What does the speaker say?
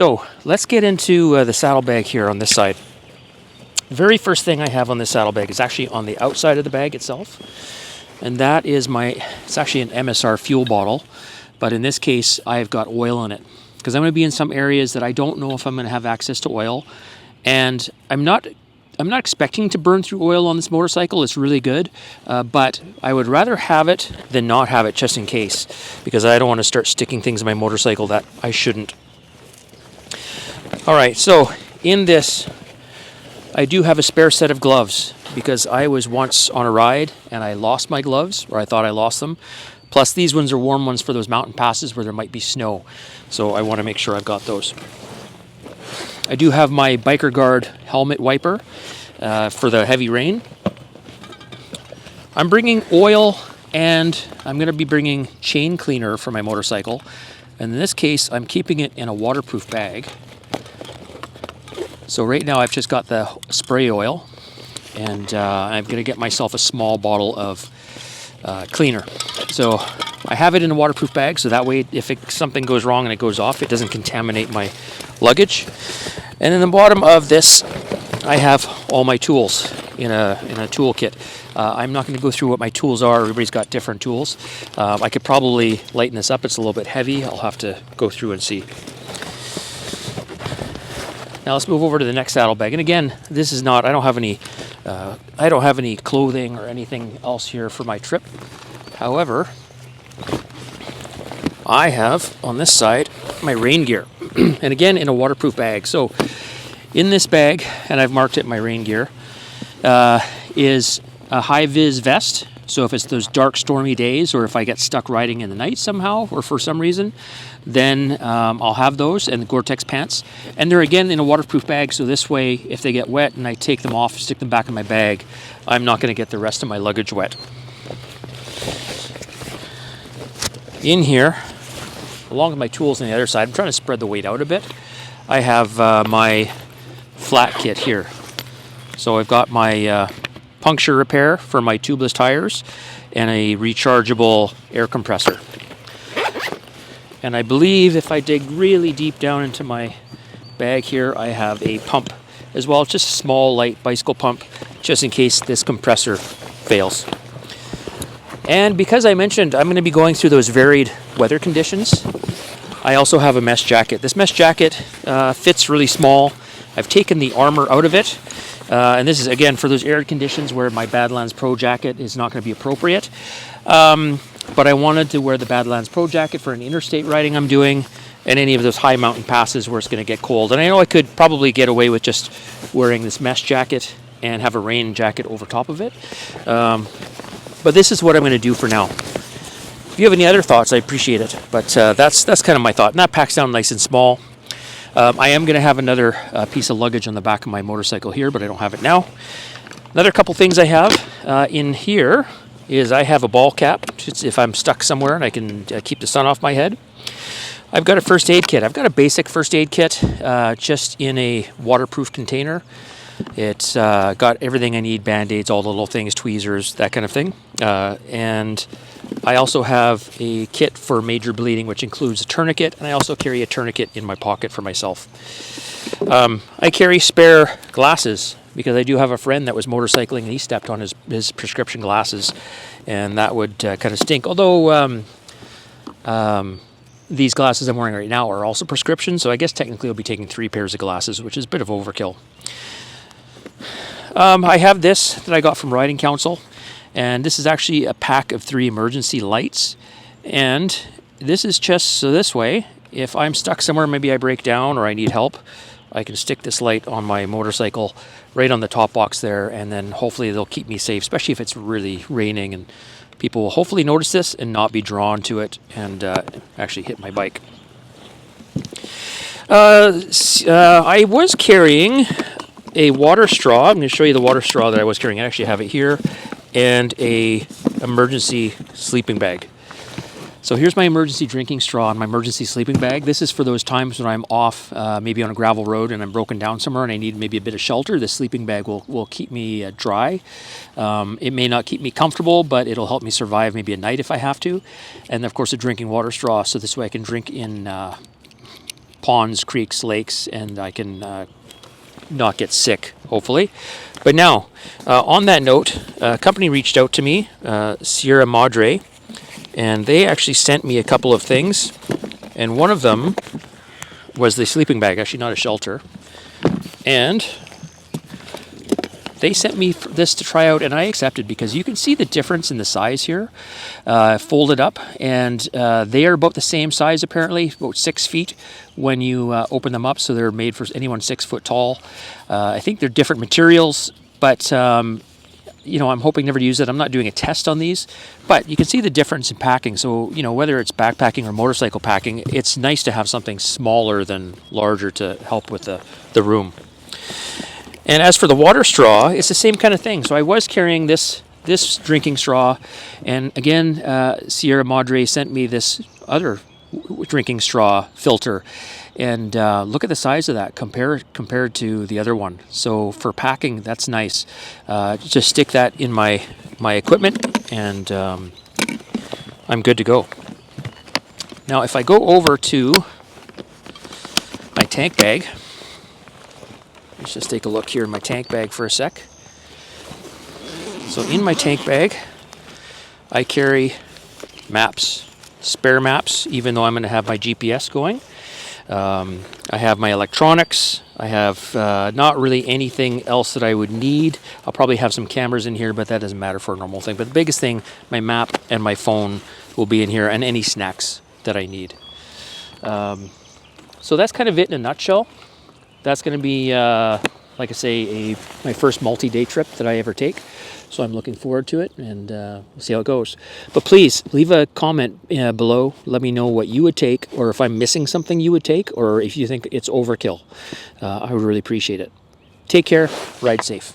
So let's get into the saddlebag here on this side. The very first thing I have on this saddlebag is actually on the outside of the bag itself. And that is it's actually an MSR fuel bottle. But in this case, I've got oil in it. Because I'm going to be in some areas that I don't know if I'm going to have access to oil. And I'm not expecting to burn through oil on this motorcycle. It's really good. But I would rather have it than not have it, just in case. Because I don't want to start sticking things in my motorcycle that I shouldn't. Alright, so in this, I do have a spare set of gloves because I was once on a ride and I lost my gloves, or I thought I lost them. Plus these ones are warm ones for those mountain passes where there might be snow. So I want to make sure I've got those. I do have my Biker Guard helmet wiper for the heavy rain. I'm bringing oil and I'm going to be bringing chain cleaner for my motorcycle. And in this case, I'm keeping it in a waterproof bag. So right now I've just got the spray oil, and I'm going to get myself a small bottle of cleaner. So I have it in a waterproof bag, so that way if something goes wrong and it goes off, it doesn't contaminate my luggage. And in the bottom of this, I have all my tools in a toolkit. I'm not going to go through what my tools are. Everybody's got different tools. I could probably lighten this up. It's a little bit heavy. I'll have to go through and see. Now let's move over to the next saddlebag. And again, this is not, I don't have any clothing or anything else here for my trip. However, I have on this side my rain gear. And again, in a waterproof bag. So in this bag, and I've marked it my rain gear, is a high-vis vest. So if it's those dark, stormy days, or if I get stuck riding in the night somehow, or for some reason, then I'll have those, and the Gore-Tex pants. And they're, again, in a waterproof bag, so this way, if they get wet and I take them off, stick them back in my bag, I'm not going to get the rest of my luggage wet. In here, along with my tools on the other side, I'm trying to spread the weight out a bit. I have my flat kit here. So I've got my puncture repair for my tubeless tires and a rechargeable air compressor. And I believe if I dig really deep down into my bag here, I have a pump as well. It's just a small, light bicycle pump, just in case this compressor fails. And because I mentioned I'm going to be going through those varied weather conditions, I also have a mesh jacket. This mesh jacket fits really small. I've taken the armor out of it. And this is, again, for those arid conditions where my Badlands Pro jacket is not going to be appropriate. But I wanted to wear the Badlands Pro jacket for an interstate riding I'm doing and any of those high mountain passes where it's going to get cold. And I know I could probably get away with just wearing this mesh jacket and have a rain jacket over top of it. But this is what I'm going to do for now. If you have any other thoughts, I appreciate it. But that's kind of my thought. And that packs down nice and small. I am going to have another piece of luggage on the back of my motorcycle here, but I don't have it now. Another couple things I have in here is I have a ball cap if I'm stuck somewhere and I can keep the sun off my head. I've got a first aid kit. I've got a basic first aid kit just in a waterproof container. It's got everything I need, Band-Aids, all the little things, tweezers, that kind of thing. And I also have a kit for major bleeding, which includes a tourniquet, and I also carry a tourniquet in my pocket for myself. I carry spare glasses because I do have a friend that was motorcycling and he stepped on his prescription glasses, and that would kind of stink. Although these glasses I'm wearing right now are also prescription, so I guess technically I'll be taking 3 pairs of glasses, which is a bit of overkill. I have this that I got from Riding Council. And this is actually a pack of 3 emergency lights. And this is just so this way, if I'm stuck somewhere, maybe I break down or I need help, I can stick this light on my motorcycle right on the top box there, and then hopefully they'll keep me safe, especially if it's really raining, and people will hopefully notice this and not be drawn to it and actually hit my bike. I was carrying a water straw. I'm going to show you the water straw that I was carrying. I actually have it here. And a emergency sleeping bag. So here's my emergency drinking straw and my emergency sleeping bag. This is for those times when I'm off, maybe on a gravel road and I'm broken down somewhere and I need maybe a bit of shelter. This sleeping bag will keep me dry. It may not keep me comfortable, but it'll help me survive maybe a night if I have to. And of course a drinking water straw, so this way I can drink in ponds, creeks, lakes, and I can not get sick, hopefully. But now, on that note, a company reached out to me, Sierra Madre, and they actually sent me a couple of things, and one of them was the sleeping bag, actually not a shelter, and they sent me this to try out, and I accepted because you can see the difference in the size here, folded up, and they are about the same size apparently, about 6 feet when you open them up, so they're made for anyone 6 foot tall. I think they're different materials, but you know, I'm hoping never to use it. I'm not doing a test on these, but you can see the difference in packing. So, you know, whether it's backpacking or motorcycle packing, it's nice to have something smaller than larger to help with the room. And as for the water straw, it's the same kind of thing. So I was carrying this drinking straw, and again, Sierra Madre sent me this other drinking straw filter, and look at the size of that compared to the other one. So for packing, that's nice. Just stick that in my equipment, and I'm good to go. Now, if I go over to my tank bag. Let's just take a look here in my tank bag for a sec. So in my tank bag, I carry maps, spare maps, even though I'm going to have my GPS going. I have my electronics. I have not really anything else that I would need. I'll probably have some cameras in here, but that doesn't matter for a normal thing. But the biggest thing, my map and my phone will be in here, and any snacks that I need. So that's kind of it in a nutshell. That's going to be, like I say, my first multi-day trip that I ever take. So I'm looking forward to it, and we'll see how it goes. But please, leave a comment below. Let me know what you would take, or if I'm missing something you would take, or if you think it's overkill. I would really appreciate it. Take care. Ride safe.